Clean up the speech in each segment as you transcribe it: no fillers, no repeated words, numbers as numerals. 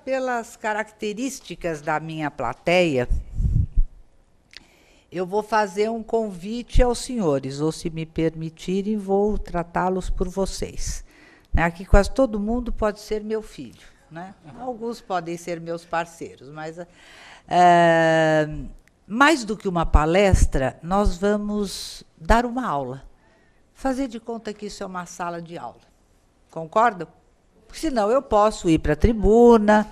pelas características da minha plateia, eu vou fazer um convite aos senhores, ou se me permitirem, vou tratá-los por vocês. Aqui quase todo mundo pode ser meu filho, né? Alguns podem ser meus parceiros, mas mais do que uma palestra, nós vamos dar uma aula. Fazer de conta que isso é uma sala de aula. Concordam? Porque senão eu posso ir para a tribuna,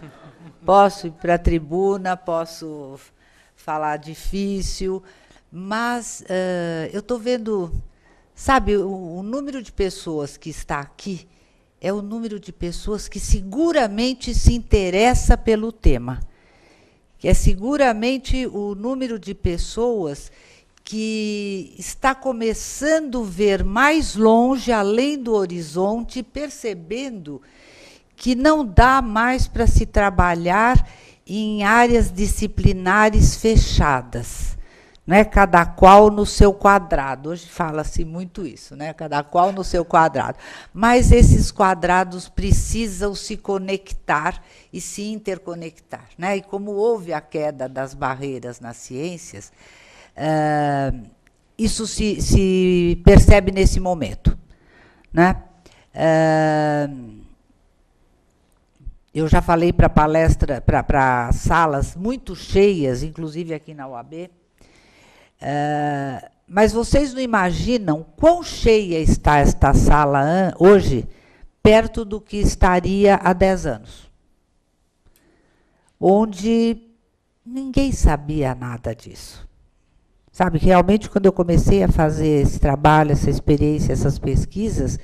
posso falar difícil, mas eu estou vendo, sabe, o número de pessoas que está aqui é o número de pessoas que seguramente se interessa pelo tema, que é seguramente o número de pessoas que está começando a ver mais longe, além do horizonte, percebendo que não dá mais para se trabalhar em áreas disciplinares fechadas, né? Cada qual no seu quadrado. Hoje fala-se muito isso, né? Cada qual no seu quadrado. Mas esses quadrados precisam se conectar e se interconectar, né? E como houve a queda das barreiras nas ciências, isso se percebe nesse momento, né? Eu já falei para palestra, para salas muito cheias, inclusive aqui na UAB, mas vocês não imaginam quão cheia está esta sala hoje, perto do que estaria há 10 anos, onde ninguém sabia nada disso. Sabe, realmente, quando eu comecei a fazer esse trabalho, essa experiência, essas pesquisas,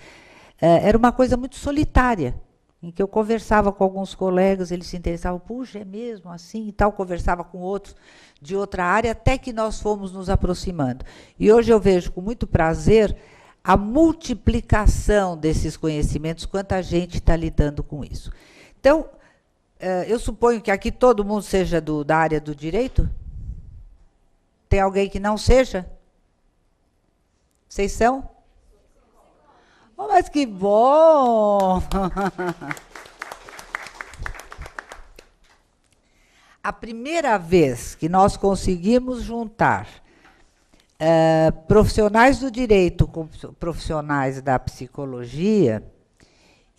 era uma coisa muito solitária, em que eu conversava com alguns colegas, eles se interessavam, puxa, é mesmo assim e tal, conversava com outros de outra área, até que nós fomos nos aproximando. E hoje eu vejo com muito prazer a multiplicação desses conhecimentos, quanta gente está lidando com isso. Então, eu suponho que aqui todo mundo seja da área do direito? Tem alguém que não seja? Vocês são? Oh, mas que bom! A primeira vez que nós conseguimos juntar profissionais do direito com profissionais da psicologia,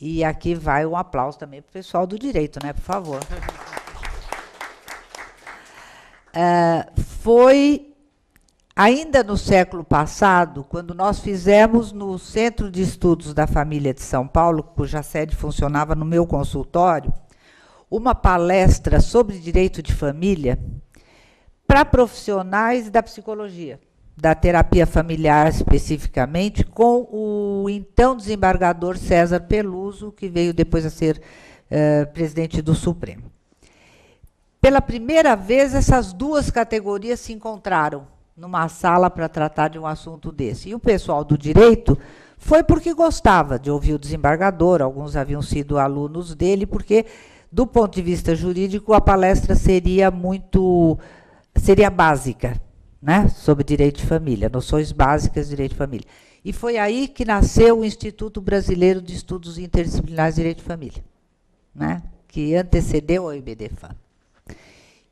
e aqui vai um aplauso também para o pessoal do direito, né, por favor. Foi ainda no século passado, quando nós fizemos no Centro de Estudos da Família de São Paulo, cuja sede funcionava no meu consultório, uma palestra sobre direito de família para profissionais da psicologia, da terapia familiar especificamente, com o então desembargador César Peluso, que veio depois a ser presidente do Supremo. Pela primeira vez, essas duas categorias se encontraram numa sala para tratar de um assunto desse. E o pessoal do direito foi porque gostava de ouvir o desembargador, alguns haviam sido alunos dele, porque, do ponto de vista jurídico, a palestra seria básica, né, sobre direito de família, noções básicas de direito de família. E foi aí que nasceu o Instituto Brasileiro de Estudos Interdisciplinares de Direito de Família, né, que antecedeu ao IBDFAM.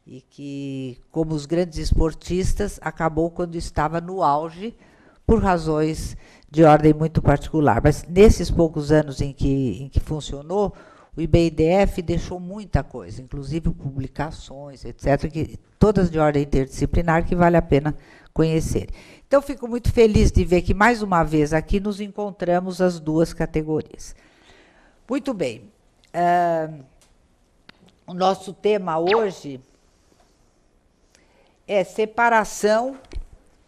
E que, como os grandes esportistas, acabou quando estava no auge, por razões de ordem muito particular. Mas, nesses poucos anos em que funcionou, o IBIDF deixou muita coisa, inclusive publicações, etc., todas de ordem interdisciplinar, que vale a pena conhecer. Então, fico muito feliz de ver que, mais uma vez, aqui nos encontramos as duas categorias. Muito bem. O nosso tema hoje é separação,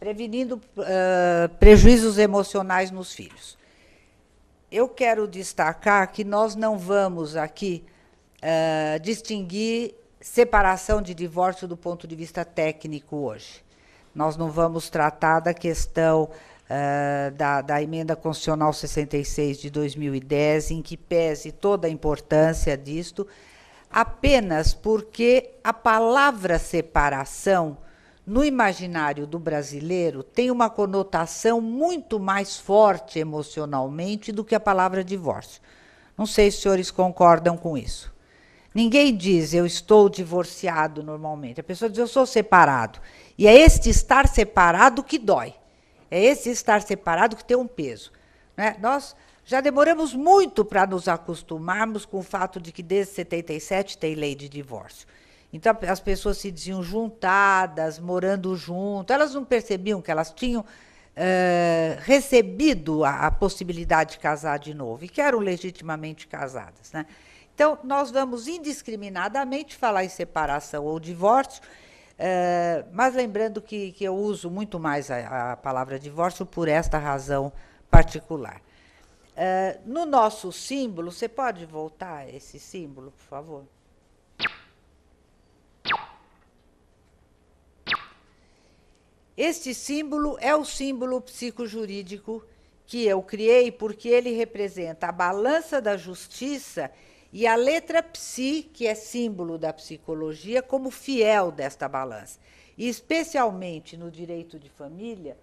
prevenindo prejuízos emocionais nos filhos. Eu quero destacar que nós não vamos aqui distinguir separação de divórcio do ponto de vista técnico hoje. Nós não vamos tratar da questão da Emenda Constitucional 66 de 2010, em que pese toda a importância disto, apenas porque a palavra separação, no imaginário do brasileiro, tem uma conotação muito mais forte emocionalmente do que a palavra divórcio. Não sei se os senhores concordam com isso. Ninguém diz eu estou divorciado normalmente. A pessoa diz eu sou separado. E é este estar separado que dói. É esse estar separado que tem um peso. Né? Nós já demoramos muito para nos acostumarmos com o fato de que desde 77 tem lei de divórcio. Então as pessoas se diziam juntadas, morando junto. Elas não percebiam que elas tinham recebido a possibilidade de casar de novo e que eram legitimamente casadas. Né? Então, nós vamos indiscriminadamente falar em separação ou divórcio, mas lembrando que eu uso muito mais a palavra divórcio por esta razão particular. No nosso símbolo, você pode voltar esse símbolo, por favor? Este símbolo é o símbolo psicojurídico que eu criei porque ele representa a balança da justiça e a letra psi, que é símbolo da psicologia, como fiel desta balança. E, especialmente no direito de família,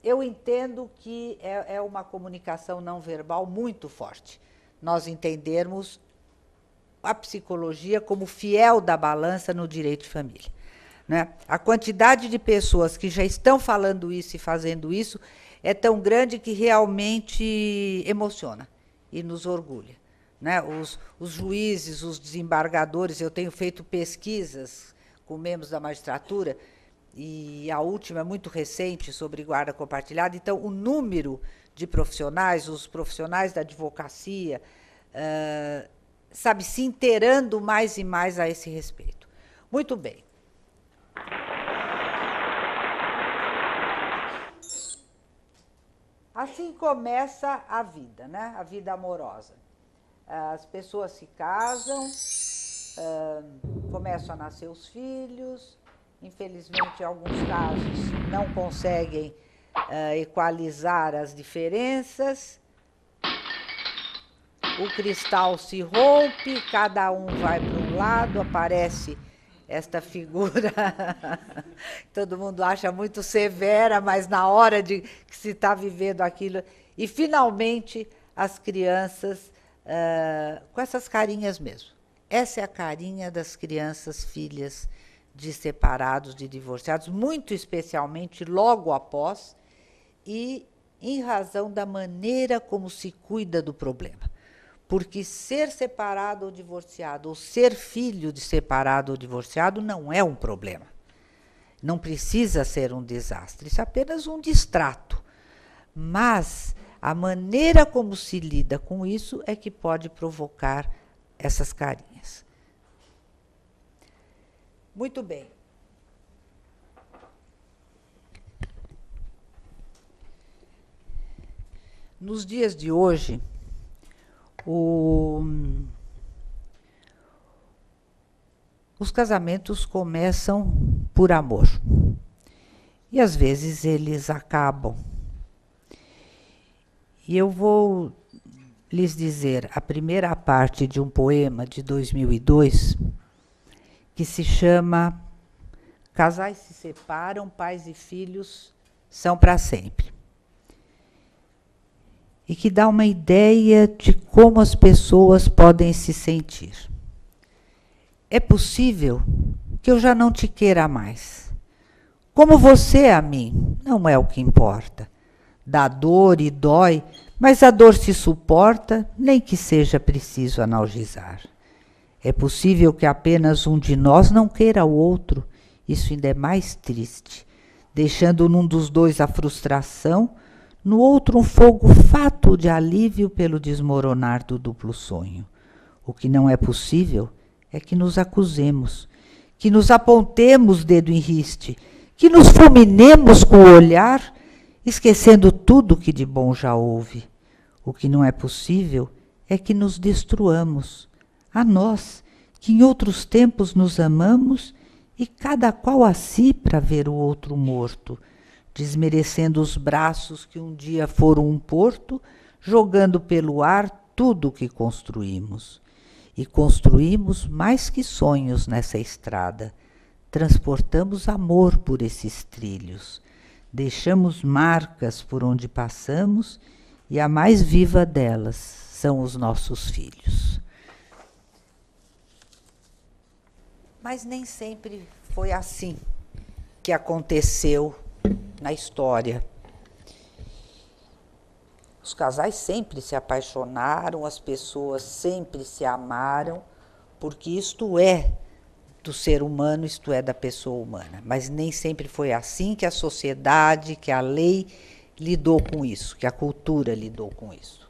eu entendo que é uma comunicação não verbal muito forte. Nós entendermos a psicologia como fiel da balança no direito de família. Né? A quantidade de pessoas que já estão falando isso e fazendo isso é tão grande que realmente emociona e nos orgulha. Né? Os juízes, os desembargadores, eu tenho feito pesquisas com membros da magistratura, e a última é muito recente, sobre guarda compartilhada. Então, o número de profissionais, os profissionais da advocacia, sabe, se inteirando mais e mais a esse respeito. Muito bem. Assim começa a vida, né? A vida amorosa. As pessoas se casam, começam a nascer os filhos, infelizmente, em alguns casos, não conseguem equalizar as diferenças, o cristal se rompe, cada um vai para um lado, aparece esta figura, todo mundo acha muito severa, mas na hora de que se está vivendo aquilo, e finalmente as crianças com essas carinhas mesmo. Essa é a carinha das crianças, filhas de separados, de divorciados, muito especialmente logo após, e em razão da maneira como se cuida do problema. Porque ser separado ou divorciado, ou ser filho de separado ou divorciado, não é um problema. Não precisa ser um desastre, isso é apenas um distrato. Mas a maneira como se lida com isso é que pode provocar essas carinhas. Muito bem. Nos dias de hoje, os casamentos começam por amor. E às vezes eles acabam. E eu vou lhes dizer a primeira parte de um poema de 2002, que se chama Casais se separam, pais e filhos são para sempre. E que dá uma ideia de como as pessoas podem se sentir. É possível que eu já não te queira mais. Como você a mim, não é o que importa. Dá dor e dói, mas a dor se suporta, nem que seja preciso analgizar. É possível que apenas um de nós não queira o outro, isso ainda é mais triste, deixando num dos dois a frustração, no outro um fogo fato de alívio pelo desmoronar do duplo sonho. O que não é possível é que nos acusemos, que nos apontemos dedo em riste, que nos fulminemos com o olhar, esquecendo tudo que de bom já houve. O que não é possível é que nos destruamos, a nós, que em outros tempos nos amamos, e cada qual a si para ver o outro morto, desmerecendo os braços que um dia foram um porto, jogando pelo ar tudo o que construímos. E construímos mais que sonhos nessa estrada, transportamos amor por esses trilhos, deixamos marcas por onde passamos, e a mais viva delas são os nossos filhos. Mas nem sempre foi assim que aconteceu na história. Os casais sempre se apaixonaram, as pessoas sempre se amaram, porque isto é do ser humano, isto é da pessoa humana. Mas nem sempre foi assim que a sociedade, que a lei lidou com isso, que a cultura lidou com isso.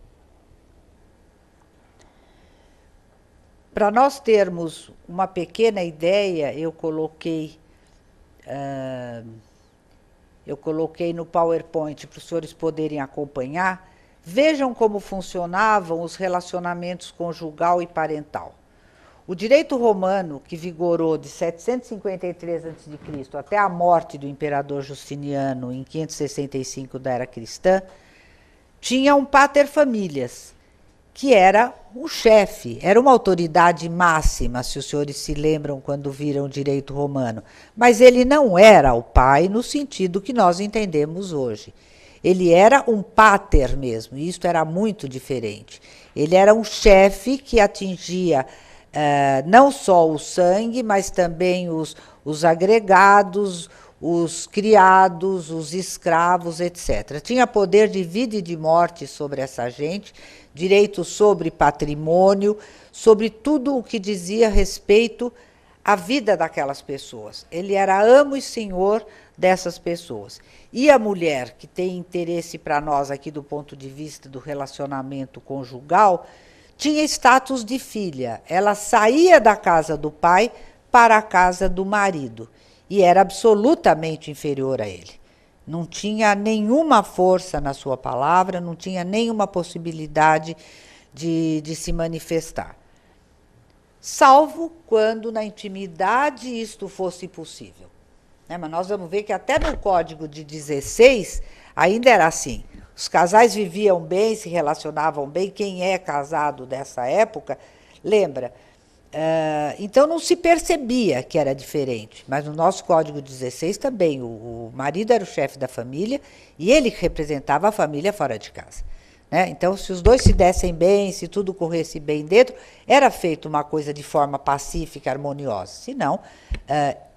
Para nós termos uma pequena ideia, eu coloquei no PowerPoint para os senhores poderem acompanhar. Vejam como funcionavam os relacionamentos conjugal e parental. O direito romano, que vigorou de 753 a.C. até a morte do imperador Justiniano em 565 da era cristã, tinha um pater familias, que era o chefe, era uma autoridade máxima, se os senhores se lembram quando viram o direito romano. Mas ele não era o pai no sentido que nós entendemos hoje. Ele era um pater mesmo, e isto era muito diferente. Ele era um chefe que atingia não só o sangue, mas também os agregados, os criados, os escravos, etc. Tinha poder de vida e de morte sobre essa gente, direito sobre patrimônio, sobre tudo o que dizia respeito à vida daquelas pessoas. Ele era amo e senhor dessas pessoas. E a mulher, que tem interesse para nós aqui do ponto de vista do relacionamento conjugal, tinha status de filha. Ela saía da casa do pai para a casa do marido e era absolutamente inferior a ele. Não tinha nenhuma força na sua palavra, não tinha nenhuma possibilidade de se manifestar. Salvo quando na intimidade isto fosse possível. Mas nós vamos ver que até no Código de 16 ainda era assim. Os casais viviam bem, se relacionavam bem. Quem é casado dessa época, lembra? Então não se percebia que era diferente. Mas no nosso Código 16 também, o marido era o chefe da família e ele representava a família fora de casa. Então, se os dois se dessem bem, se tudo corresse bem dentro, era feito uma coisa de forma pacífica, harmoniosa. Senão,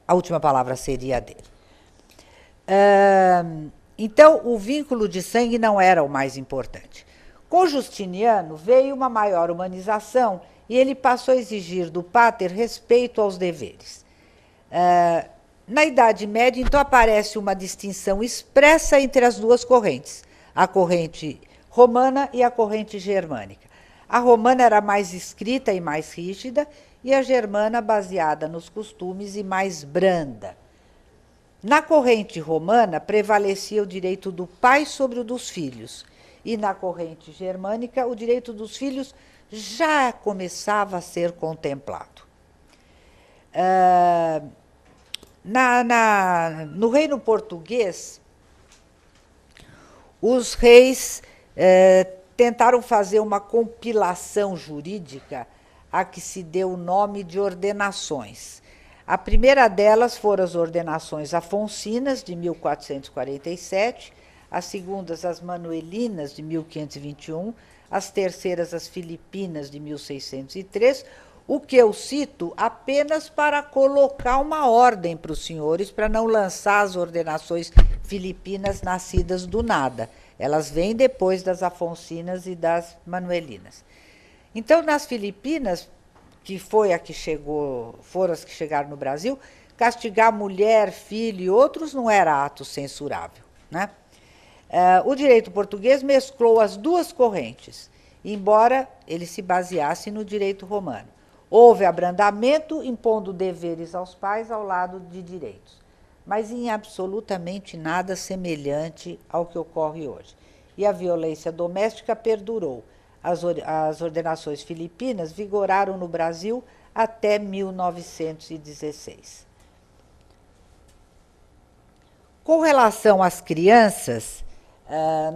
a última palavra seria a dele. Então, o vínculo de sangue não era o mais importante. Com Justiniano, veio uma maior humanização e ele passou a exigir do pater respeito aos deveres. Na Idade Média, então, aparece uma distinção expressa entre as duas correntes, a corrente romana e a corrente germânica. A romana era mais escrita e mais rígida, e a germana baseada nos costumes e mais branda. Na corrente romana, prevalecia o direito do pai sobre o dos filhos, e na corrente germânica, o direito dos filhos já começava a ser contemplado. No reino português, os reis tentaram fazer uma compilação jurídica a que se deu o nome de ordenações. A primeira delas foram as ordenações afonsinas, de 1447, as segundas, as manuelinas, de 1521, as terceiras, as filipinas, de 1603, o que eu cito apenas para colocar uma ordem para os senhores, para não lançar as ordenações filipinas nascidas do nada. Elas vêm depois das afonsinas e das manuelinas. Então, nas Filipinas, que foram as que chegaram no Brasil, castigar mulher, filho e outros não era ato censurável. O direito português mesclou as duas correntes, embora ele se baseasse no direito romano. Houve abrandamento, impondo deveres aos pais ao lado de direitos, mas em absolutamente nada semelhante ao que ocorre hoje. E a violência doméstica perdurou. As ordenações filipinas vigoraram no Brasil até 1916. Com relação às crianças,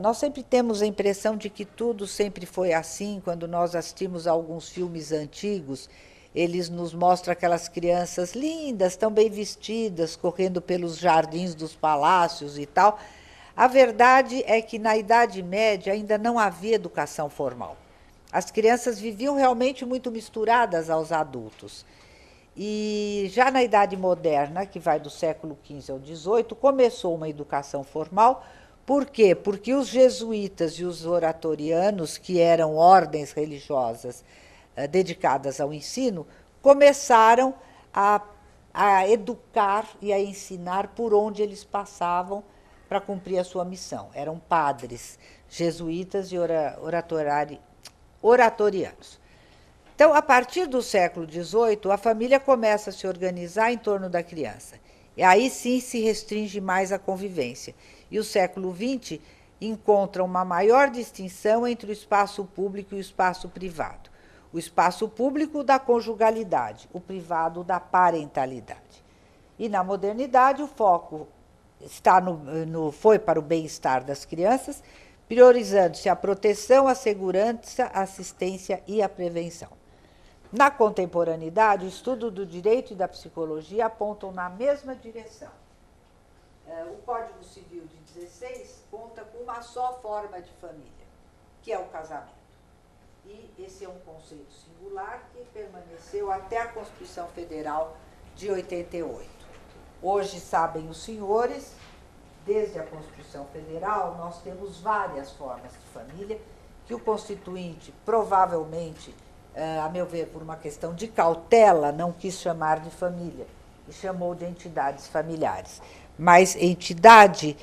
nós sempre temos a impressão de que tudo sempre foi assim. Quando nós assistimos a alguns filmes antigos, eles nos mostram aquelas crianças lindas, tão bem vestidas, correndo pelos jardins dos palácios e tal. A verdade é que na Idade Média ainda não havia educação formal. As crianças viviam realmente muito misturadas aos adultos. E já na Idade Moderna, que vai do século XV ao XVIII, começou uma educação formal. Por quê? Porque os jesuítas e os oratorianos, que eram ordens religiosas dedicadas ao ensino, começaram a educar e a ensinar por onde eles passavam para cumprir a sua missão. Eram padres, jesuítas e oratorianos. Então, a partir do século XVIII, a família começa a se organizar em torno da criança. E aí sim se restringe mais a convivência. E o século XX encontra uma maior distinção entre o espaço público e o espaço privado. O espaço público da conjugalidade, o privado da parentalidade. E na modernidade o foco foi para o bem-estar das crianças, priorizando-se a proteção, a segurança, a assistência e a prevenção. Na contemporaneidade, o estudo do direito e da psicologia apontam na mesma direção. O Código Civil de 16 conta com uma só forma de família, que é o casamento. E esse é um conceito singular que permaneceu até a Constituição Federal de 88. Hoje, sabem os senhores, desde a Constituição Federal, nós temos várias formas de família que o Constituinte, provavelmente, a meu ver, por uma questão de cautela, não quis chamar de família e chamou de entidades familiares. Mas entidade,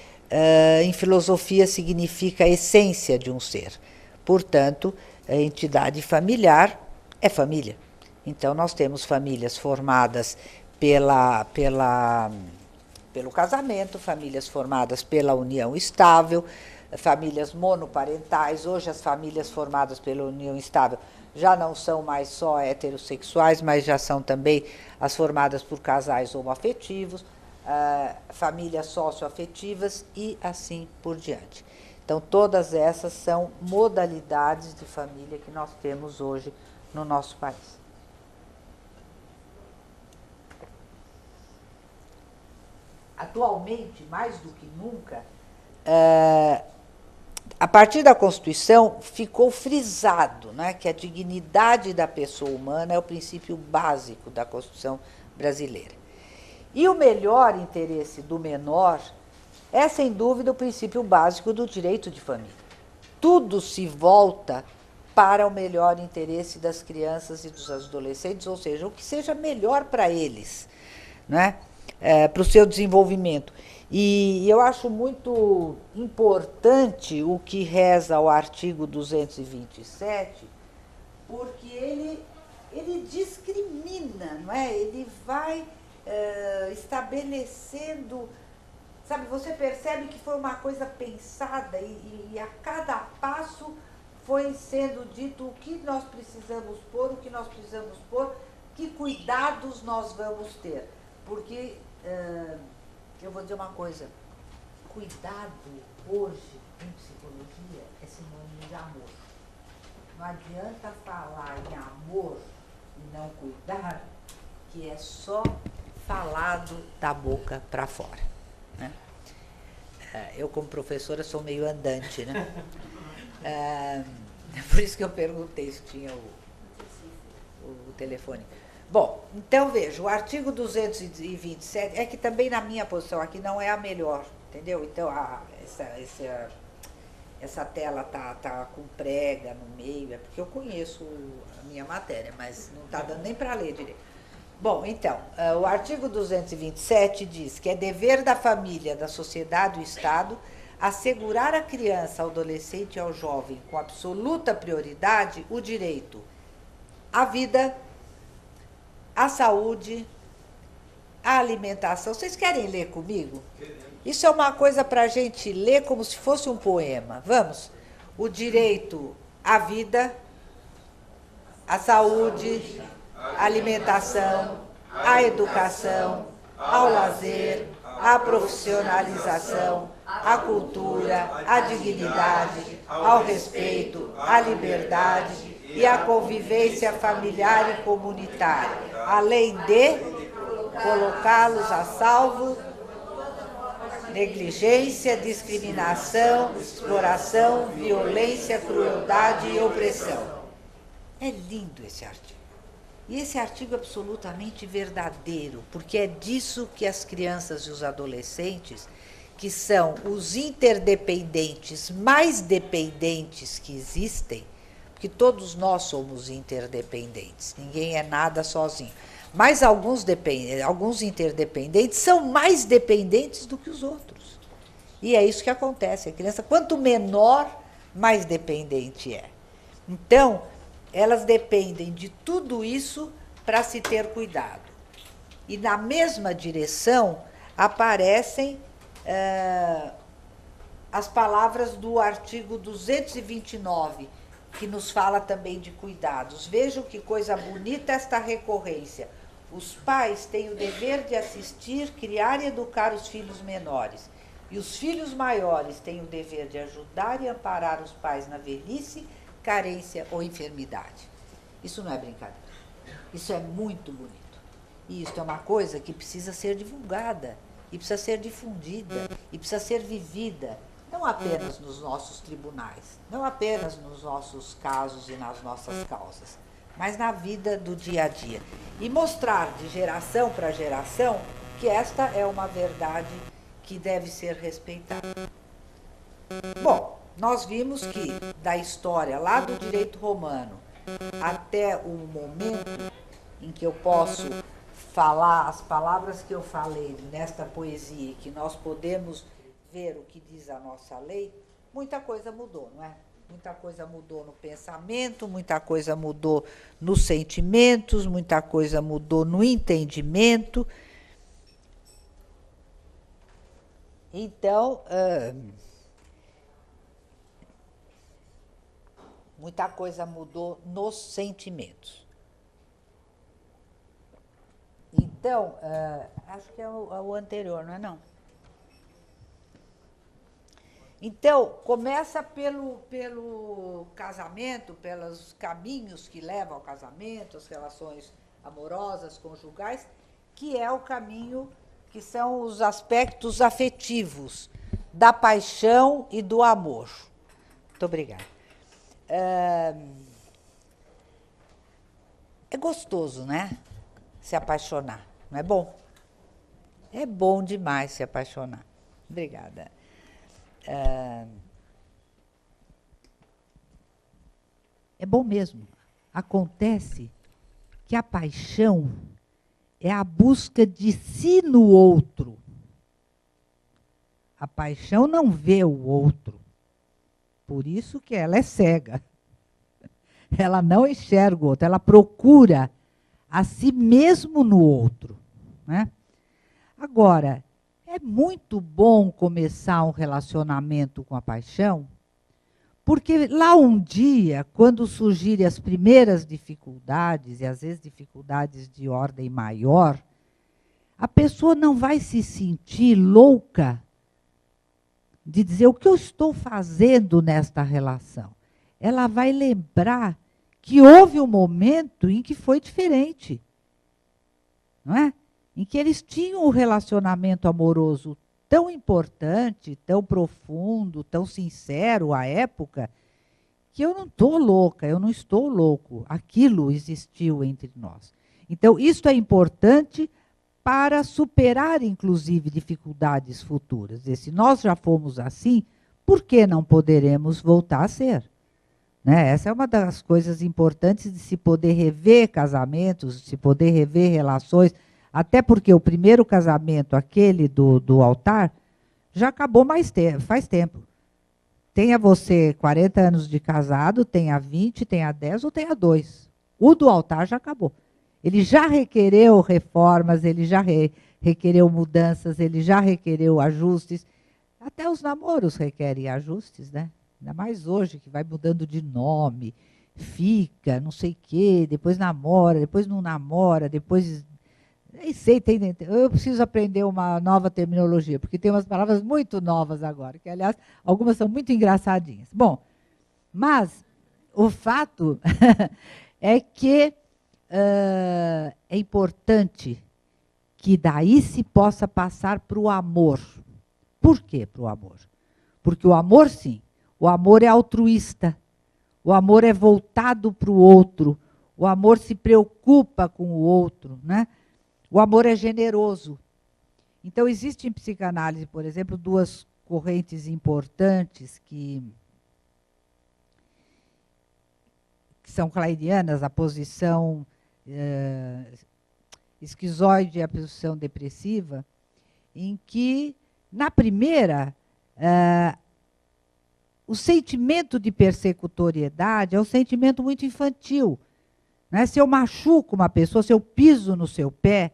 em filosofia, significa a essência de um ser. Portanto, a entidade familiar é família. Então, nós temos famílias formadas pelo casamento, famílias formadas pela união estável, famílias monoparentais. Hoje, as famílias formadas pela união estável já não são mais só heterossexuais, mas já são também as formadas por casais homoafetivos, famílias socioafetivas e assim por diante. Então, todas essas são modalidades de família que nós temos hoje no nosso país. Atualmente, mais do que nunca, a partir da Constituição, ficou frisado, né, que a dignidade da pessoa humana é o princípio básico da Constituição brasileira. E o melhor interesse do menor é, sem dúvida, o princípio básico do direito de família. Tudo se volta para o melhor interesse das crianças e dos adolescentes, ou seja, o que seja melhor para eles, né, para o seu desenvolvimento. E eu acho muito importante o que reza o artigo 227, porque ele discrimina, não é? Ele vai estabelecendo, sabe, você percebe que foi uma coisa pensada e a cada passo foi sendo dito o que nós precisamos pôr, o que nós precisamos pôr, que cuidados nós vamos ter. Porque eu vou dizer uma coisa, cuidado hoje em psicologia é sinônimo de amor. Não adianta falar em amor e não cuidar, que é só falado da boca para fora, né? Eu, como professora, sou meio andante, né? Por isso que eu perguntei se tinha o telefone. Bom, então veja, o artigo 227, é que também na minha posição aqui não é a melhor, entendeu? Então, essa tela tá com prega no meio, é porque eu conheço a minha matéria, mas não está dando nem para ler direito. Bom, então, o artigo 227 diz que é dever da família, da sociedade e do Estado assegurar à criança, ao adolescente e ao jovem, com absoluta prioridade, o direito à vida, à saúde, à alimentação. Vocês querem ler comigo? Isso é uma coisa para a gente ler como se fosse um poema. Vamos? O direito à vida, à saúde, à alimentação, à educação, ao lazer, à profissionalização, à cultura, à dignidade, ao respeito, à liberdade e à convivência familiar e comunitária, além de colocá-los a salvo negligência, discriminação, exploração, violência, crueldade e opressão. É lindo esse artigo. E esse artigo é absolutamente verdadeiro, porque é disso que as crianças e os adolescentes, que são os interdependentes mais dependentes que existem, porque todos nós somos interdependentes, ninguém é nada sozinho. Mas alguns interdependentes são mais dependentes do que os outros. E é isso que acontece. A criança, quanto menor, mais dependente é. Então, elas dependem de tudo isso para se ter cuidado. E na mesma direção aparecem as palavras do artigo 229, que nos fala também de cuidados. Vejam que coisa bonita esta recorrência. Os pais têm o dever de assistir, criar e educar os filhos menores. E os filhos maiores têm o dever de ajudar e amparar os pais na velhice, carência ou enfermidade. Isso não é brincadeira. Isso é muito bonito. E isso é uma coisa que precisa ser divulgada, e precisa ser difundida, e precisa ser vivida, não apenas nos nossos tribunais, não apenas nos nossos casos e nas nossas causas, mas na vida do dia a dia. E mostrar de geração para geração que esta é uma verdade que deve ser respeitada. Bom, nós vimos que da história lá do direito romano até o momento em que eu posso falar as palavras que eu falei nesta poesia, que nós podemos ver o que diz a nossa lei, muita coisa mudou, não é? Muita coisa mudou no pensamento, muita coisa mudou nos sentimentos, muita coisa mudou no entendimento. Então, muita coisa mudou nos sentimentos. Então, acho que é o anterior, não é não? Então, começa pelo casamento, pelos caminhos que levam ao casamento, as relações amorosas, conjugais, que é o caminho, que são os aspectos afetivos da paixão e do amor. Muito obrigada. É gostoso, né? Se apaixonar, não é bom? É bom demais se apaixonar. Obrigada. É bom mesmo. Acontece que a paixão é a busca de si no outro. A paixão não vê o outro. Por isso que ela é cega. Ela não enxerga o outro, ela procura a si mesmo no outro, né? Agora, é muito bom começar um relacionamento com a paixão, porque lá um dia, quando surgirem as primeiras dificuldades, e às vezes dificuldades de ordem maior, a pessoa não vai se sentir louca de dizer o que eu estou fazendo nesta relação. Ela vai lembrar que houve um momento em que foi diferente, não é? Em que eles tinham um relacionamento amoroso tão importante, tão profundo, tão sincero à época, que eu não estou louca, eu não estou louco. Aquilo existiu entre nós. Então, isso é importante para superar, inclusive, dificuldades futuras. E se nós já fomos assim, por que não poderemos voltar a ser? Né? Essa é uma das coisas importantes de se poder rever casamentos, de se poder rever relações, até porque o primeiro casamento, aquele do altar, já acabou faz tempo. Tenha você 40 anos de casado, tenha 20, tenha 10 ou tenha 2. O do altar já acabou. Ele já requereu reformas, ele já requereu mudanças, ele já requereu ajustes. Até os namoros requerem ajustes, né? Ainda mais hoje, que vai mudando de nome, fica, não sei o quê, depois namora, depois não namora, depois... Nem sei, eu preciso aprender uma nova terminologia, porque tem umas palavras muito novas agora, que, aliás, algumas são muito engraçadinhas. Bom, mas o fato é que é importante que daí se possa passar para o amor. Por quê para o amor? Porque o amor, sim, o amor é altruísta, o amor é voltado para o outro, O amor se preocupa com o outro, né? O amor é generoso. Então, existe em psicanálise, por exemplo, duas correntes importantes que são kleinianas, a posição esquizoide e a posição depressiva, em que, na primeira, o sentimento de persecutoriedade é um sentimento muito infantil. Né? Se eu machuco uma pessoa, se eu piso no seu pé,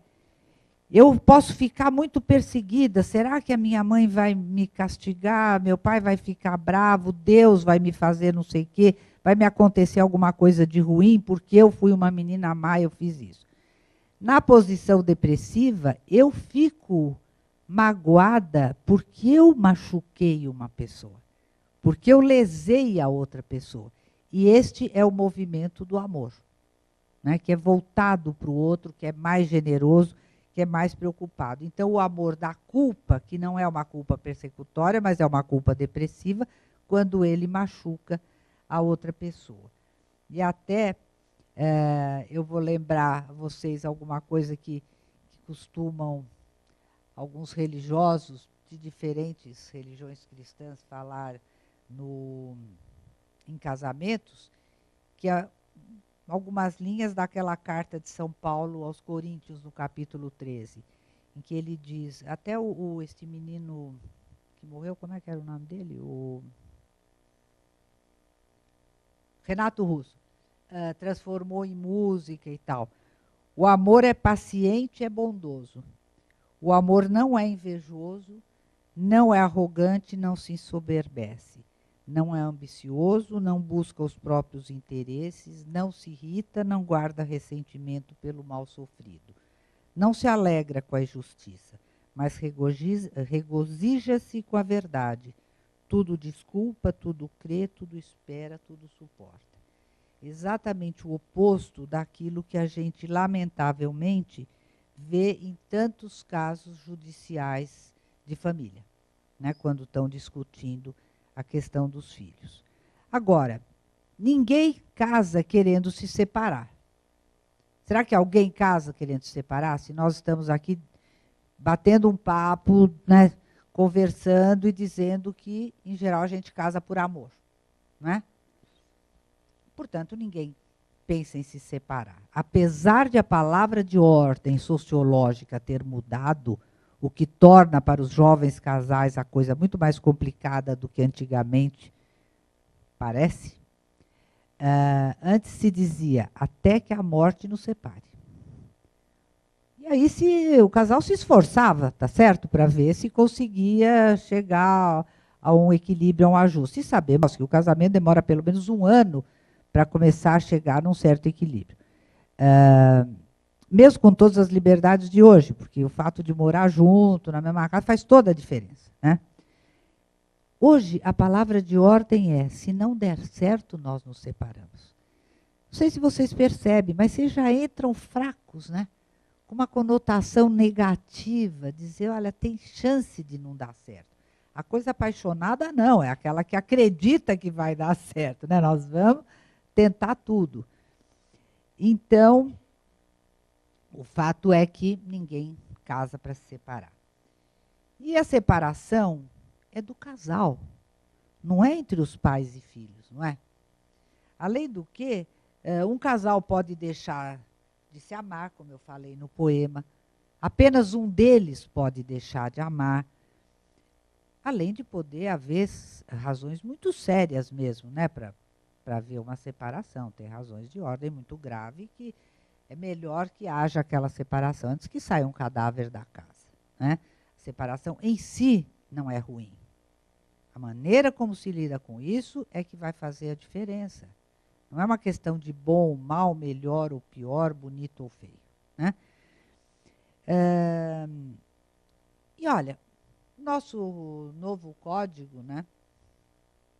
eu posso ficar muito perseguida. Será que a minha mãe vai me castigar? Meu pai vai ficar bravo? Deus vai me fazer não sei o quê? Vai me acontecer alguma coisa de ruim porque eu fui uma menina má e eu fiz isso. Na posição depressiva, eu fico magoada porque eu machuquei uma pessoa, porque eu lesei a outra pessoa. E este é o movimento do amor, né? Que é voltado para o outro, que é mais generoso, que é mais preocupado. Então, o amor da culpa, que não é uma culpa persecutória, mas é uma culpa depressiva, quando ele machuca a outra pessoa. E até eu vou lembrar a vocês alguma coisa que costumam alguns religiosos de diferentes religiões cristãs falar em casamentos, que algumas linhas daquela carta de São Paulo aos Coríntios, no capítulo 13, em que ele diz, até este menino que morreu, como é que era o nome dele? O Renato Russo, transformou em música e tal. O amor é paciente e é bondoso. O amor não é invejoso, não é arrogante, não se ensoberbece. Não é ambicioso, não busca os próprios interesses, não se irrita, não guarda ressentimento pelo mal sofrido. Não se alegra com a injustiça, mas regozija-se com a verdade. Tudo desculpa, tudo crê, tudo espera, tudo suporta. Exatamente o oposto daquilo que a gente, lamentavelmente, vê em tantos casos judiciais de família, né, quando estão discutindo a questão dos filhos. Agora, ninguém casa querendo se separar. Será que alguém casa querendo se separar? Se nós estamos aqui batendo um papo, né, conversando e dizendo que, em geral, a gente casa por amor, né? Portanto, ninguém pensa em se separar. Apesar de a palavra de ordem sociológica ter mudado, o que torna para os jovens casais a coisa muito mais complicada do que antigamente, parece. Antes se dizia, até que a morte nos separe. E aí o casal se esforçava, tá certo? Para ver se conseguia chegar a um equilíbrio, a um ajuste. E sabemos que o casamento demora pelo menos 1 ano para começar a chegar num certo equilíbrio. Mesmo com todas as liberdades de hoje, porque o fato de morar junto, na mesma casa, faz toda a diferença, né? Hoje, a palavra de ordem é, se não der certo, nós nos separamos. Não sei se vocês percebem, mas vocês já entram fracos, né? Com uma conotação negativa, dizer, olha, tem chance de não dar certo. A coisa apaixonada não, é aquela que acredita que vai dar certo, né? Nós vamos tentar tudo. Então, o fato é que ninguém casa para se separar. E a separação é do casal, não é entre os pais e filhos, não é? Além do que, um casal pode deixar de se amar, como eu falei no poema, apenas um deles pode deixar de amar, além de poder haver razões muito sérias mesmo, né, para haver uma separação. Tem razões de ordem muito grave que é melhor que haja aquela separação antes que saia um cadáver da casa, né? A separação em si não é ruim. A maneira como se lida com isso é que vai fazer a diferença. Não é uma questão de bom, mal, melhor ou pior, bonito ou feio, né? E olha, nosso novo código, né,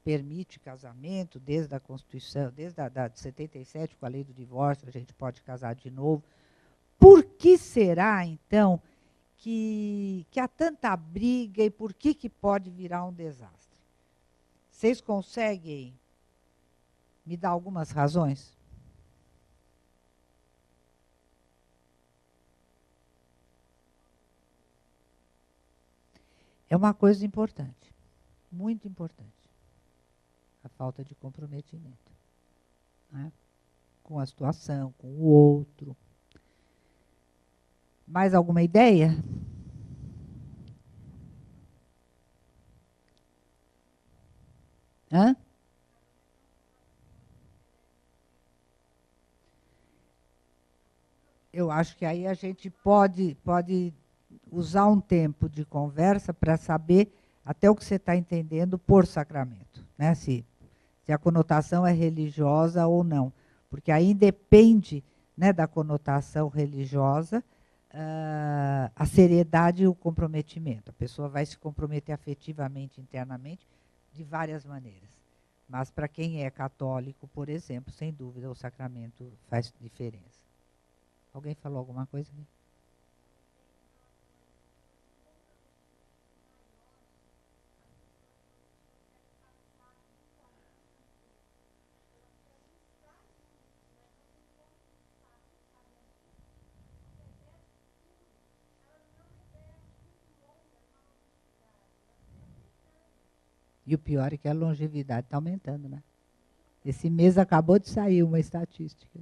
permite casamento desde a Constituição, desde a de 77, com a lei do divórcio, a gente pode casar de novo. Por que será, então, que há tanta briga e por que pode virar um desastre? Vocês conseguem me dar algumas razões? é uma coisa importante, muito importante. A falta de comprometimento, né? Com a situação, com o outro. Mais alguma ideia? Hã? Eu acho que aí a gente pode usar um tempo de conversa para saber até o que você está entendendo por sacramento, né? Se a conotação é religiosa ou não. Porque aí depende, né, da conotação religiosa, a seriedade e o comprometimento. A pessoa vai se comprometer afetivamente, internamente, de várias maneiras. Mas para quem é católico, por exemplo, sem dúvida, o sacramento faz diferença. Alguém falou alguma coisa? E o pior é que a longevidade está aumentando, né? Esse mês acabou de sair uma estatística.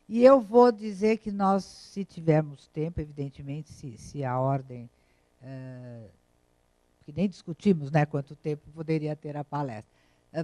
E eu vou dizer que nós, se tivermos tempo, evidentemente, se a ordem... que nem discutimos, né, quanto tempo poderia ter a palestra.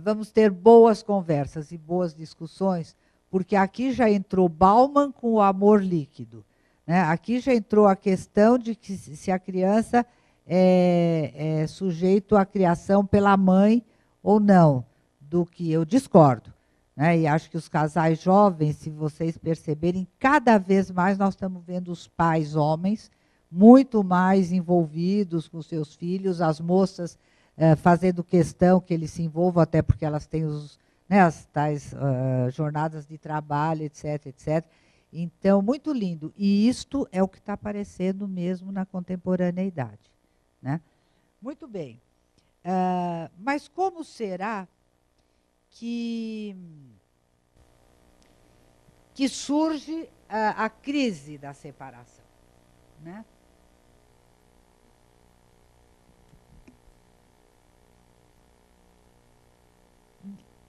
Vamos ter boas conversas e boas discussões, porque aqui já entrou Bauman com o amor líquido, né? Aqui já entrou a questão de que se a criança é sujeito à criação pela mãe ou não, do que eu discordo. Né? E acho que os casais jovens, se vocês perceberem, cada vez mais nós estamos vendo os pais homens muito mais envolvidos com seus filhos, as moças fazendo questão que eles se envolvam, até porque elas têm as tais jornadas de trabalho, etc, etc. Então, muito lindo. E isto é o que está aparecendo mesmo na contemporaneidade. Né? Muito bem. Mas como será que surge a crise da separação? Né?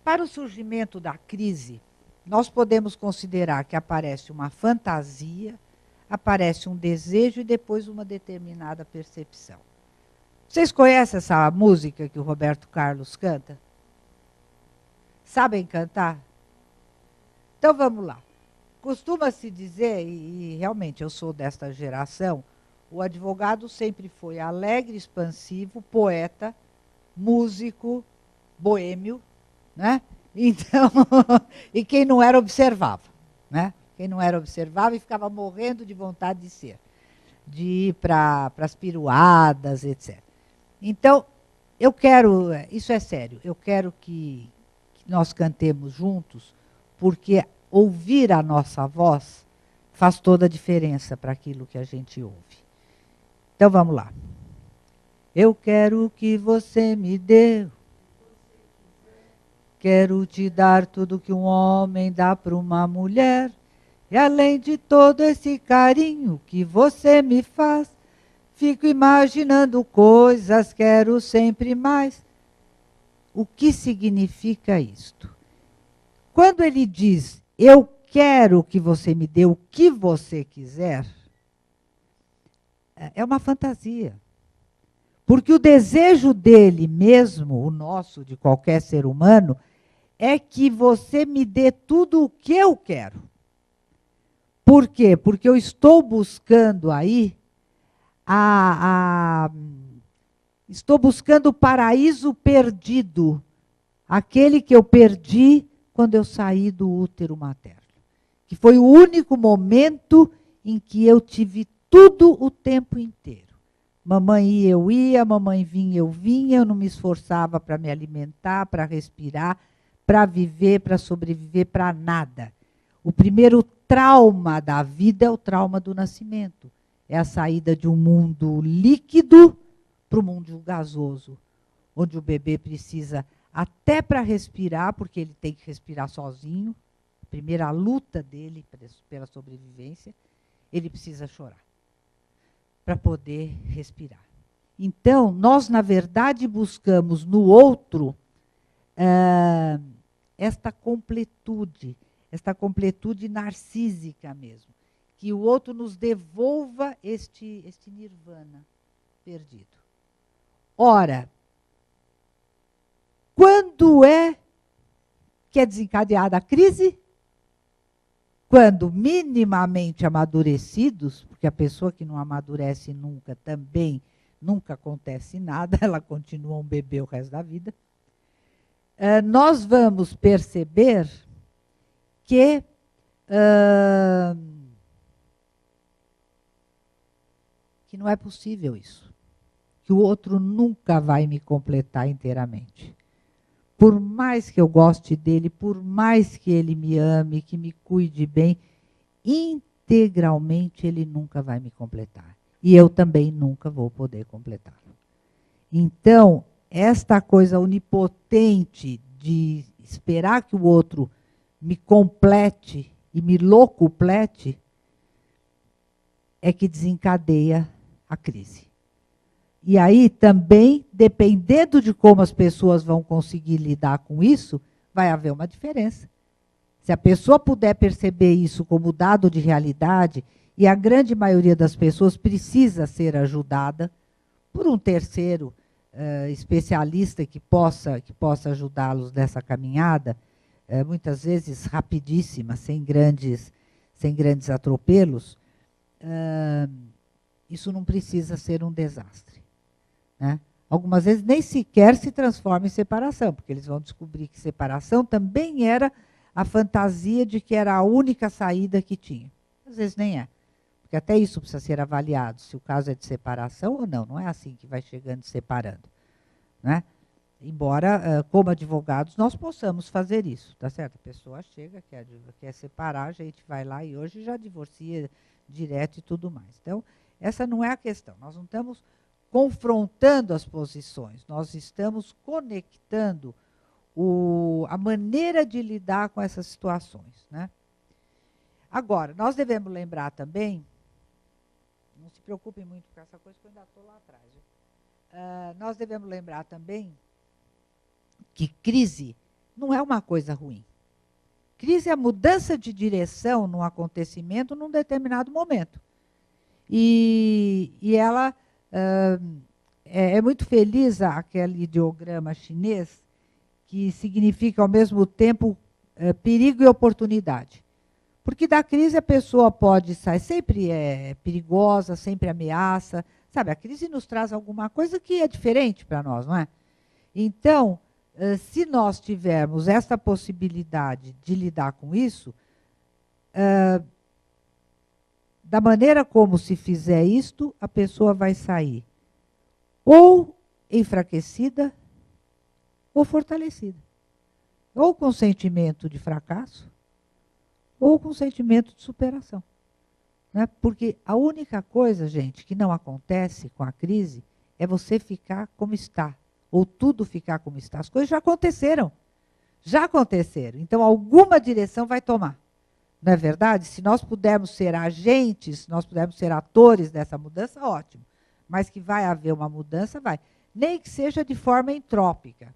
Para o surgimento da crise, nós podemos considerar que aparece uma fantasia, aparece um desejo e depois uma determinada percepção. Vocês conhecem essa música que o Roberto Carlos canta? Sabem cantar? Então vamos lá. Costuma-se dizer, e realmente eu sou desta geração, o advogado sempre foi alegre, expansivo, poeta, músico, boêmio, né? Então, e quem não era observava, né? Quem não era observava e ficava morrendo de vontade de ser, de ir para as piruadas, etc. Então, eu quero, isso é sério, eu quero que nós cantemos juntos, porque ouvir a nossa voz faz toda a diferença para aquilo que a gente ouve. Então vamos lá. Eu quero que você me dê, quero te dar tudo que um homem dá para uma mulher, e além de todo esse carinho que você me faz, fico imaginando coisas, quero sempre mais. O que significa isto? Quando ele diz, eu quero que você me dê o que você quiser, é uma fantasia. Porque o desejo dele mesmo, o nosso, de qualquer ser humano, é que você me dê tudo o que eu quero. Por quê? Porque eu estou buscando aí estou buscando o paraíso perdido, aquele que eu perdi quando eu saí do útero materno, que foi o único momento em que eu tive tudo o tempo inteiro. Mamãe ia, mamãe vinha, eu não me esforçava para me alimentar, para respirar, para viver, para sobreviver, para nada. O primeiro trauma da vida é o trauma do nascimento. É a saída de um mundo líquido para o mundo gasoso, onde o bebê precisa, até para respirar, porque ele tem que respirar sozinho, a primeira luta dele pela sobrevivência, ele precisa chorar para poder respirar. Então, nós, na verdade, buscamos no outro esta completude narcísica mesmo, que o outro nos devolva este nirvana perdido. Ora, quando é que é desencadeada a crise? Quando minimamente amadurecidos, porque a pessoa que não amadurece nunca também, nunca acontece nada, ela continua um bebê o resto da vida, nós vamos perceber que não é possível isso, que o outro nunca vai me completar inteiramente. Por mais que eu goste dele, por mais que ele me ame, que me cuide bem, integralmente ele nunca vai me completar. E eu também nunca vou poder completá-lo. Então, esta coisa onipotente de esperar que o outro me complete e me locuplete é que desencadeia a crise. E aí também, dependendo de como as pessoas vão conseguir lidar com isso, vai haver uma diferença. Se a pessoa puder perceber isso como dado de realidade, e a grande maioria das pessoas precisa ser ajudada por um terceiro especialista que possa ajudá-los nessa caminhada, muitas vezes rapidíssima, sem grandes atropelos, isso não precisa ser um desastre. Né? Algumas vezes nem sequer se transforma em separação, porque eles vão descobrir que separação também era a fantasia de que era a única saída que tinha. Às vezes nem é, porque até isso precisa ser avaliado, se o caso é de separação ou não. Não é assim que vai chegando e separando. Né? Embora, como advogados, nós possamos fazer isso, tá certo? A pessoa chega, quer separar, a gente vai lá e hoje já divorcia direto e tudo mais. Então, essa não é a questão. Nós não estamos confrontando as posições, nós estamos conectando a maneira de lidar com essas situações. Né? Agora, nós devemos lembrar também, não se preocupem muito com essa coisa, que eu ainda estou lá atrás. Nós devemos lembrar também que crise não é uma coisa ruim. Crise é a mudança de direção num acontecimento num determinado momento. E ela é muito feliz aquele ideograma chinês que significa ao mesmo tempo perigo e oportunidade. Porque da crise a pessoa pode sair, sempre é perigosa, sempre ameaça. Sabe, a crise nos traz alguma coisa que é diferente para nós, não é? Então, se nós tivermos essa possibilidade de lidar com isso, da maneira como se fizer isto, a pessoa vai sair ou enfraquecida ou fortalecida. Ou com sentimento de fracasso, ou com sentimento de superação. Né? Porque a única coisa, gente, que não acontece com a crise é você ficar como está, ou tudo ficar como está. As coisas já aconteceram. Já aconteceram. Então, alguma direção vai tomar. Não é verdade? Se nós pudermos ser agentes, se nós pudermos ser atores dessa mudança, ótimo. Mas que vai haver uma mudança, vai. Nem que seja de forma entrópica.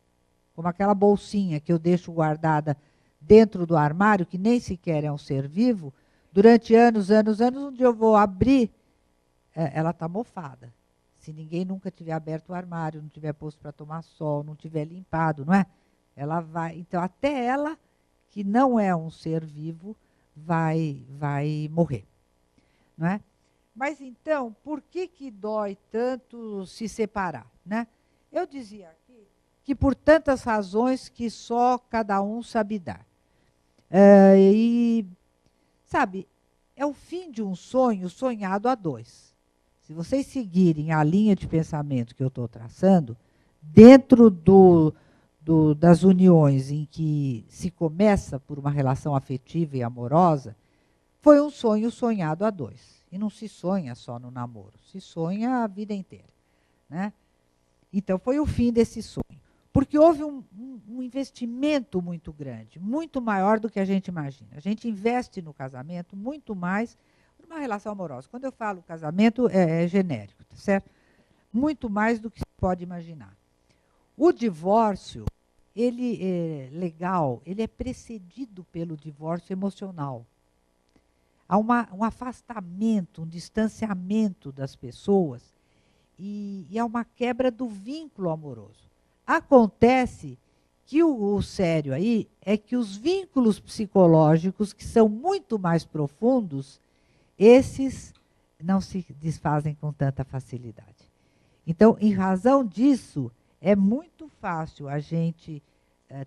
Como aquela bolsinha que eu deixo guardada dentro do armário, que nem sequer é um ser vivo, durante anos, um dia eu vou abrir, ela está mofada. Se ninguém nunca tiver aberto o armário, não tiver posto para tomar sol, não tiver limpado, não é? Ela vai. Então, até ela, que não é um ser vivo, vai morrer. Não é? Mas então, por que dói tanto se separar? Né? Eu dizia aqui que por tantas razões que só cada um sabe dar. E, sabe, é o fim de um sonho sonhado a dois. Se vocês seguirem a linha de pensamento que eu estou traçando, dentro das uniões em que se começa por uma relação afetiva e amorosa, foi um sonho sonhado a dois. E não se sonha só no namoro, se sonha a vida inteira, né? Então, foi o fim desse sonho. Porque houve um investimento muito grande, muito maior do que a gente imagina. A gente investe no casamento muito mais numa relação amorosa. Quando eu falo casamento, é genérico, tá certo? Muito mais do que se pode imaginar. O divórcio, ele é legal, ele é precedido pelo divórcio emocional. Há um afastamento, um distanciamento das pessoas e há uma quebra do vínculo amoroso. Acontece que o sério aí é que os vínculos psicológicos, que são muito mais profundos, esses não se desfazem com tanta facilidade. Então, em razão disso, é muito fácil a gente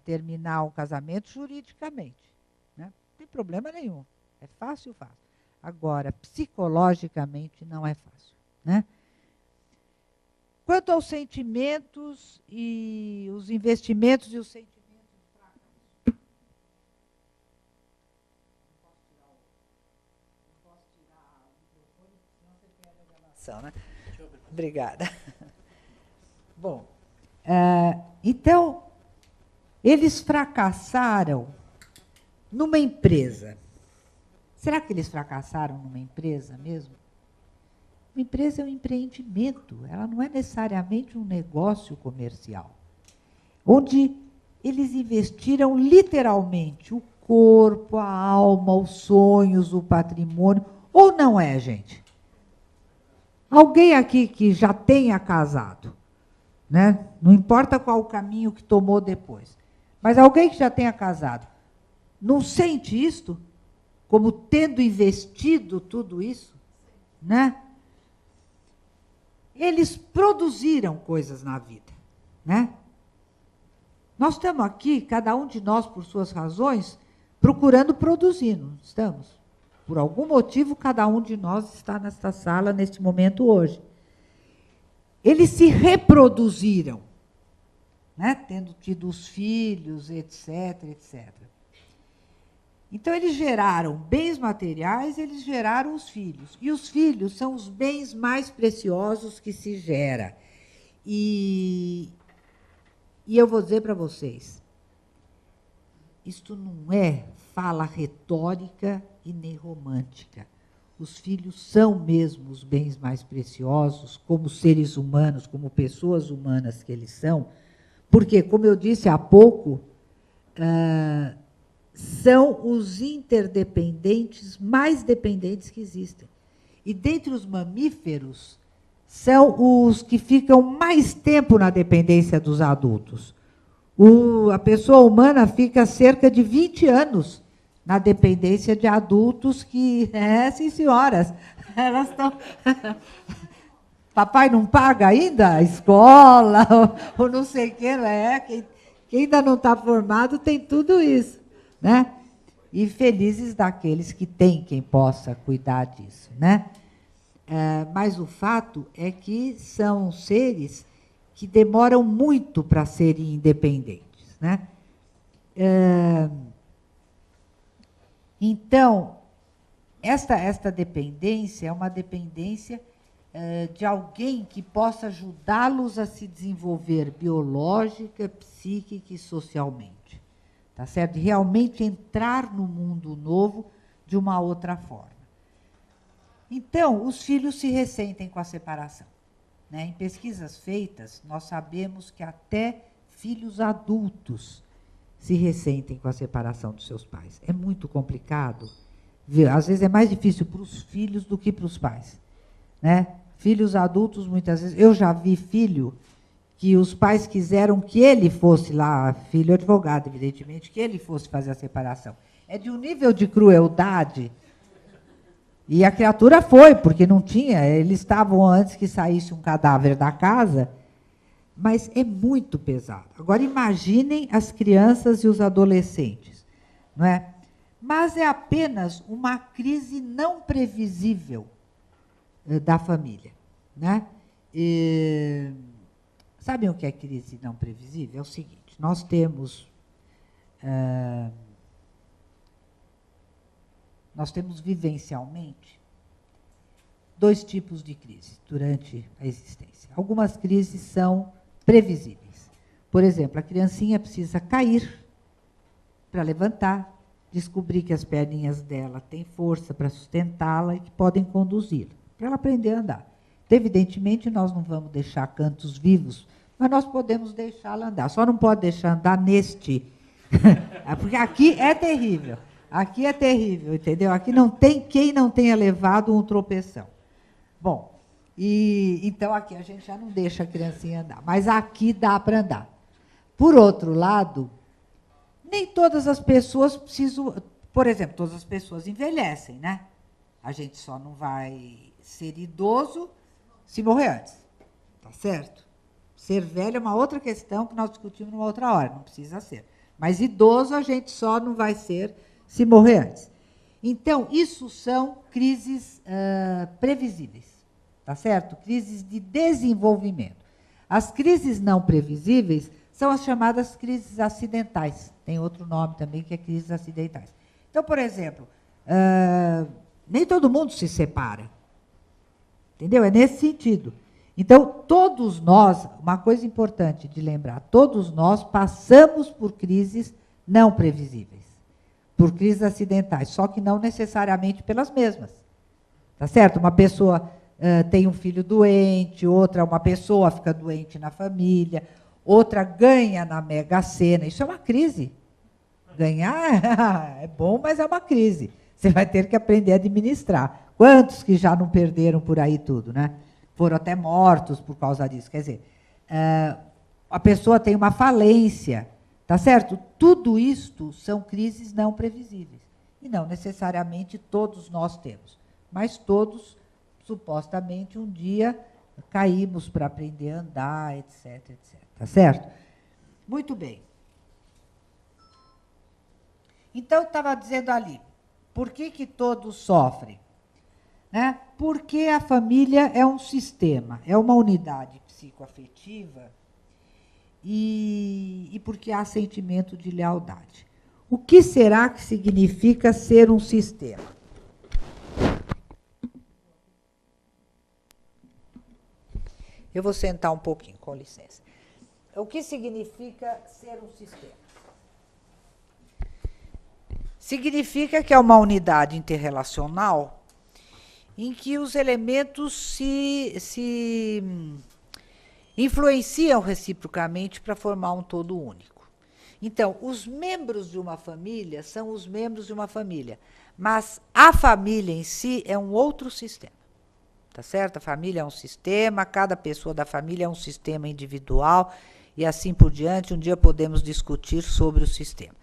terminar um casamento juridicamente, né? Não tem problema nenhum. É fácil, fácil. Agora, psicologicamente, não é fácil, né? Quanto aos sentimentos e os investimentos e os sentimentos fracos. Não posso tirar o microfone, senão você perde a gravação, né? Obrigada. Bom, então, eles fracassaram numa empresa. Será que eles fracassaram numa empresa mesmo? Uma empresa é um empreendimento, ela não é necessariamente um negócio comercial, onde eles investiram literalmente o corpo, a alma, os sonhos, o patrimônio, ou não é, gente? Alguém aqui que já tenha casado, né? Não importa qual o caminho que tomou depois, mas alguém que já tenha casado, não sente isto como tendo investido tudo isso, né? Eles produziram coisas na vida, né? Nós estamos aqui, cada um de nós, por suas razões, procurando produzir, não estamos? Por algum motivo, cada um de nós está nesta sala, neste momento, hoje. Eles se reproduziram, né? Tendo tido os filhos, etc, etc. Então, eles geraram bens materiais, eles geraram os filhos. E os filhos são os bens mais preciosos que se gera. E eu vou dizer para vocês, isto não é fala retórica e nem romântica. Os filhos são mesmo os bens mais preciosos, como seres humanos, como pessoas humanas que eles são, porque, como eu disse há pouco, são os interdependentes mais dependentes que existem. E, dentre os mamíferos, são os que ficam mais tempo na dependência dos adultos. A pessoa humana fica cerca de 20 anos na dependência de adultos que, sim, senhoras, elas estão... Papai não paga ainda a escola, ou não sei o que, quem ainda não está formado tem tudo isso, né? E felizes daqueles que têm quem possa cuidar disso, né? Mas o fato é que são seres que demoram muito para serem independentes, né? Então, esta dependência é uma dependência de alguém que possa ajudá-los a se desenvolver biológica, psíquica e socialmente. Tá certo? De realmente entrar no mundo novo de uma outra forma. Então, os filhos se ressentem com a separação, né? Em pesquisas feitas, nós sabemos que até filhos adultos se ressentem com a separação dos seus pais. É muito complicado. Às vezes é mais difícil para os filhos do que para os pais, né? Filhos adultos, muitas vezes... Eu já vi filho que os pais quiseram que ele fosse lá, filho advogado, evidentemente, que ele fosse fazer a separação. É de um nível de crueldade. E a criatura foi, porque não tinha, eles estavam antes que saísse um cadáver da casa, mas é muito pesado. Agora, imaginem as crianças e os adolescentes, não é? Mas é apenas uma crise não previsível da família. né? Sabem o que é crise não previsível? É o seguinte, nós temos vivencialmente 2 tipos de crise durante a existência. Algumas crises são previsíveis. Por exemplo, a criancinha precisa cair para levantar, descobrir que as perninhas dela têm força para sustentá-la e que podem conduzi-la, para ela aprender a andar. Então, evidentemente, nós não vamos deixar cantos vivos, mas nós podemos deixá-la andar. Só não pode deixar andar neste, porque aqui é terrível. Aqui é terrível, entendeu? Aqui não tem quem não tenha levado um tropeção. Bom, então aqui a gente já não deixa a criancinha andar, mas aqui dá para andar. Por outro lado, nem todas as pessoas precisam... Por exemplo, todas as pessoas envelhecem, né? A gente só não vai ser idoso se morrer antes, tá certo? Ser velho é uma outra questão que nós discutimos numa outra hora, não precisa ser. Mas idoso a gente só não vai ser se morrer antes. Então, isso são crises previsíveis, tá certo? Crises de desenvolvimento. As crises não previsíveis são as chamadas crises acidentais. Tem outro nome também, que é crises acidentais. Então, por exemplo, nem todo mundo se separa. Entendeu? É nesse sentido. Então, todos nós, uma coisa importante de lembrar, todos nós passamos por crises não previsíveis, por crises acidentais, só que não necessariamente pelas mesmas. Tá certo? Uma pessoa tem um filho doente, outra, uma pessoa fica doente na família, outra ganha na Mega Sena. Isso é uma crise. Ganhar é bom, mas é uma crise. Você vai ter que aprender a administrar. Quantos que já não perderam por aí tudo, né? Foram até mortos por causa disso. Quer dizer, a pessoa tem uma falência, tá certo? Tudo isto são crises não previsíveis. E não necessariamente todos nós temos, mas todos, supostamente, um dia caímos para aprender a andar, etc, etc. Tá certo? Muito bem. Então, eu estava dizendo ali, por que todos sofrem? Né? Porque a família é um sistema, é uma unidade psicoafetiva e porque há sentimento de lealdade. O que será que significa ser um sistema? Eu vou sentar um pouquinho, com licença. O que significa ser um sistema? Significa que é uma unidade interrelacional em que os elementos se influenciam reciprocamente para formar um todo único. Então, os membros de uma família são os membros de uma família, mas a família em si é um outro sistema. Tá certo? A família é um sistema, cada pessoa da família é um sistema individual e assim por diante. Um dia podemos discutir sobre o sistema.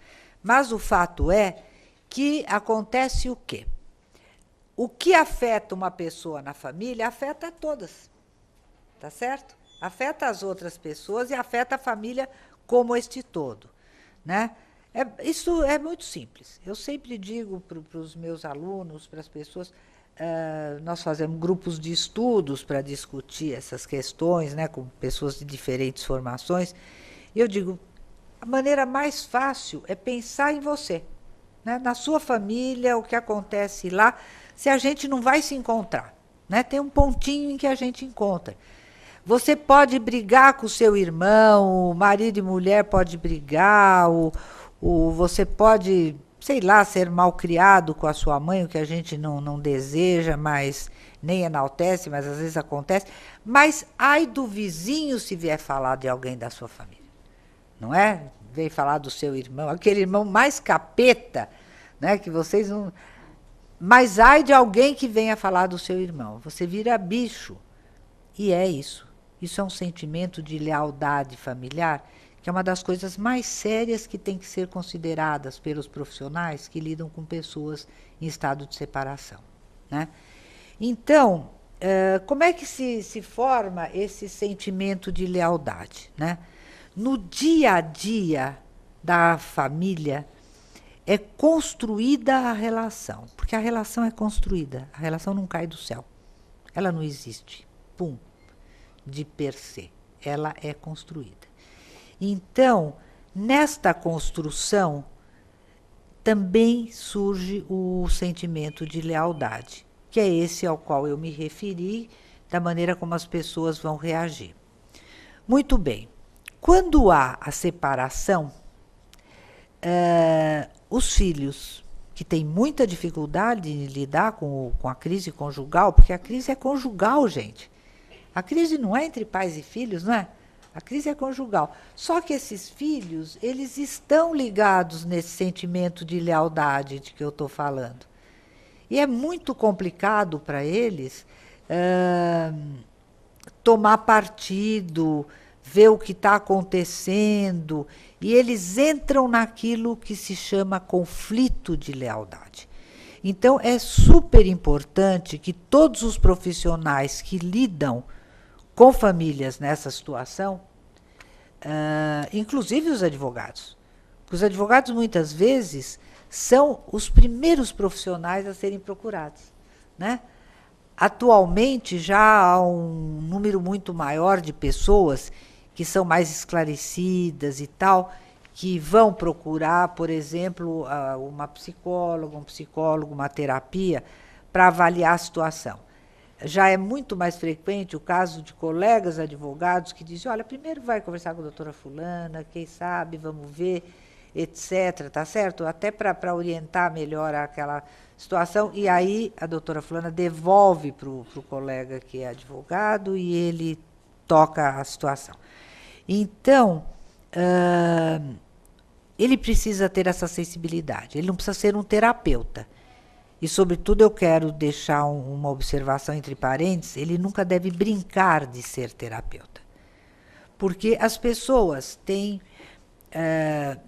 Mas o fato é que acontece o quê? O que afeta uma pessoa na família afeta todas, tá certo? Afeta as outras pessoas e afeta a família como este todo, né? Isso é muito simples. Eu sempre digo para os meus alunos, para as pessoas, nós fazemos grupos de estudos para discutir essas questões, né, com pessoas de diferentes formações. E eu digo, a maneira mais fácil é pensar em você, né, na sua família, o que acontece lá, se a gente não vai se encontrar, né? Tem um pontinho em que a gente encontra. Você pode brigar com o seu irmão, o marido e mulher pode brigar, você pode, sei lá, ser mal criado com a sua mãe, o que a gente não deseja, mas nem enaltece, mas às vezes acontece. Mas ai do vizinho se vier falar de alguém da sua família, não é? Vem falar do seu irmão, aquele irmão mais capeta, né, que vocês não... Mas ai de alguém que venha falar do seu irmão, você vira bicho. E é isso. Isso é um sentimento de lealdade familiar, que é uma das coisas mais sérias que tem que ser consideradas pelos profissionais que lidam com pessoas em estado de separação, né? Então, como é que se forma esse sentimento de lealdade, né? No dia a dia da família, é construída a relação, porque a relação é construída, a relação não cai do céu, ela não existe, pum, de per se. Ela é construída. Então, nesta construção, também surge o sentimento de lealdade, que é esse ao qual eu me referi, da maneira como as pessoas vão reagir. Muito bem. Quando há a separação, os filhos que têm muita dificuldade em lidar com a crise conjugal, porque a crise é conjugal, gente. A crise não é entre pais e filhos, não é? A crise é conjugal. Só que esses filhos, eles estão ligados nesse sentimento de lealdade de que eu estou falando. E é muito complicado para eles tomar partido, ver o que está acontecendo, e eles entram naquilo que se chama conflito de lealdade. Então, é super importante que todos os profissionais que lidam com famílias nessa situação, inclusive os advogados. Porque os advogados, muitas vezes, são os primeiros profissionais a serem procurados, né? Atualmente, já há um número muito maior de pessoas que são mais esclarecidas e tal, que vão procurar, por exemplo, uma psicóloga, um psicólogo, uma terapia, para avaliar a situação. Já é muito mais frequente o caso de colegas advogados que dizem, olha, primeiro vai conversar com a doutora fulana, quem sabe, vamos ver, etc., tá certo? Até para orientar melhor aquela situação, e aí a doutora fulana devolve para o colega que é advogado e ele toca a situação. Então, ele precisa ter essa sensibilidade, ele não precisa ser um terapeuta. E, sobretudo, eu quero deixar uma observação entre parênteses, ele nunca deve brincar de ser terapeuta. Porque as pessoas têm...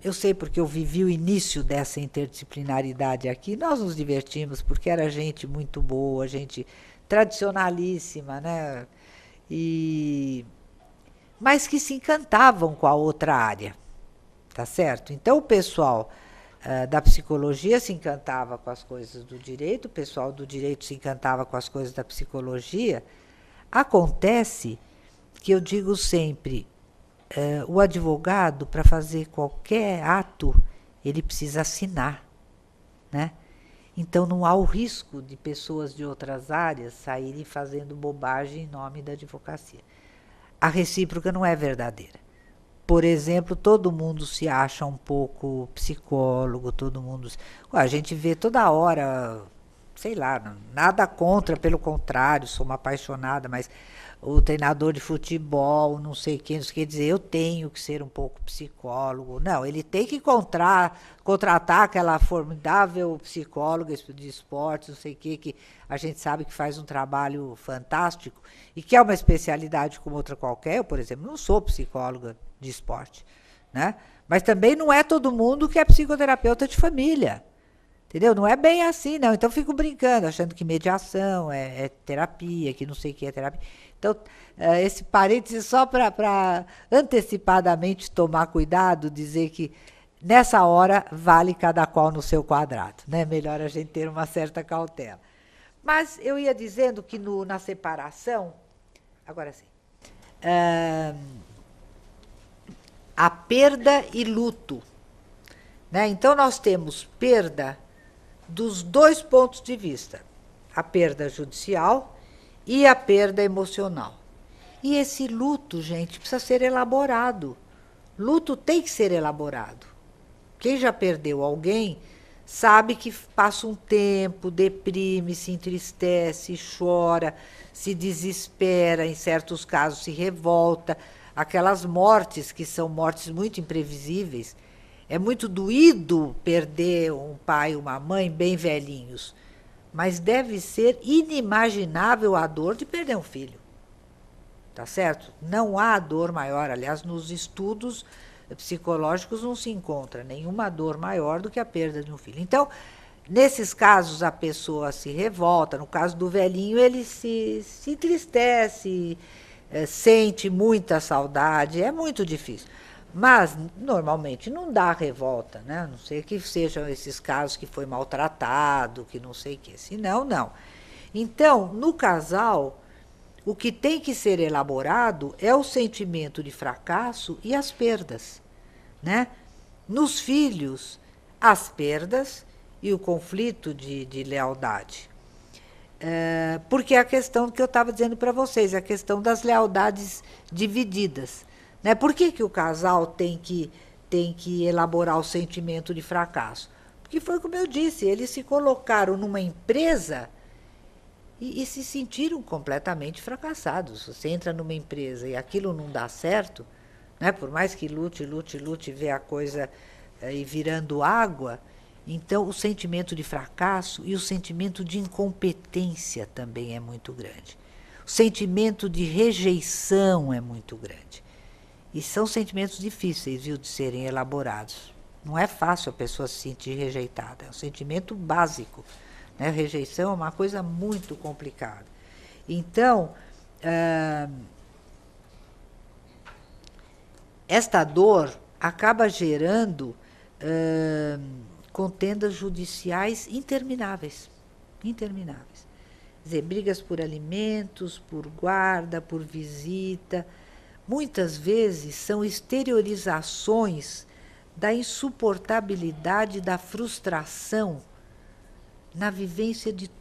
eu sei porque eu vivi o início dessa interdisciplinaridade aqui, nós nos divertimos porque era gente muito boa, gente tradicionalíssima, né? Mas que se encantavam com a outra área, tá certo? Então, o pessoal da psicologia se encantava com as coisas do direito, o pessoal do direito se encantava com as coisas da psicologia. Acontece que eu digo sempre, o advogado, para fazer qualquer ato, ele precisa assinar, né? Então, não há o risco de pessoas de outras áreas saírem fazendo bobagem em nome da advocacia. A recíproca não é verdadeira. Por exemplo, todo mundo se acha um pouco psicólogo, todo mundo... A gente vê toda hora, sei lá, nada contra, pelo contrário, sou uma apaixonada, mas o treinador de futebol, não sei quem, não sei o que dizer, eu tenho que ser um pouco psicólogo. Não, ele tem que contratar aquela formidável psicóloga de esportes, não sei o que a gente sabe que faz um trabalho fantástico e que é uma especialidade como outra qualquer. Eu, por exemplo, não sou psicóloga de esporte, né? Mas também não é todo mundo que é psicoterapeuta de família, entendeu? Não é bem assim, não. Então, fico brincando, achando que mediação é terapia, que não sei o que é terapia. Então, esse parêntese só para antecipadamente tomar cuidado, dizer que nessa hora vale cada qual no seu quadrado, né? Melhor a gente ter uma certa cautela. Mas eu ia dizendo que na separação, agora sim, a perda e luto, né? Então, nós temos perda dos dois pontos de vista, a perda judicial e a perda emocional. E esse luto, gente, precisa ser elaborado. Luto tem que ser elaborado. Quem já perdeu alguém sabe que passa um tempo, deprime, se entristece, chora, se desespera, em certos casos se revolta. Aquelas mortes que são mortes muito imprevisíveis. É muito doído perder um pai e uma mãe bem velhinhos, mas deve ser inimaginável a dor de perder um filho. Tá certo? Não há dor maior. Aliás, nos estudos psicológicos não se encontra nenhuma dor maior do que a perda de um filho. Então, nesses casos, a pessoa se revolta. No caso do velhinho, ele se entristece, sente muita saudade. É muito difícil. Mas, normalmente, não dá revolta, né? A não ser que sejam esses casos que foi maltratado, que não sei o quê. Senão, não. Então, no casal, O que tem que ser elaborado é o sentimento de fracasso e as perdas, né? Nos filhos, as perdas e o conflito de lealdade. Porque é a questão que eu estava dizendo para vocês, a questão das lealdades divididas. Né? Por que o casal tem que elaborar o sentimento de fracasso? Porque foi como eu disse, eles se colocaram numa empresa e se sentiram completamente fracassados. Você entra numa empresa e aquilo não dá certo, né? Por mais que lute, vê a coisa ir virando água. Então, o sentimento de fracasso e o sentimento de incompetência também é muito grande. O sentimento de rejeição é muito grande. E são sentimentos difíceis, viu, de serem elaborados. Não é fácil a pessoa se sentir rejeitada, é um sentimento básico. Né? Rejeição é uma coisa muito complicada. Então, esta dor acaba gerando contendas judiciais intermináveis. Intermináveis. Quer dizer, brigas por alimentos, por guarda, por visita. Muitas vezes são exteriorizações da insuportabilidade, da frustração na vivência de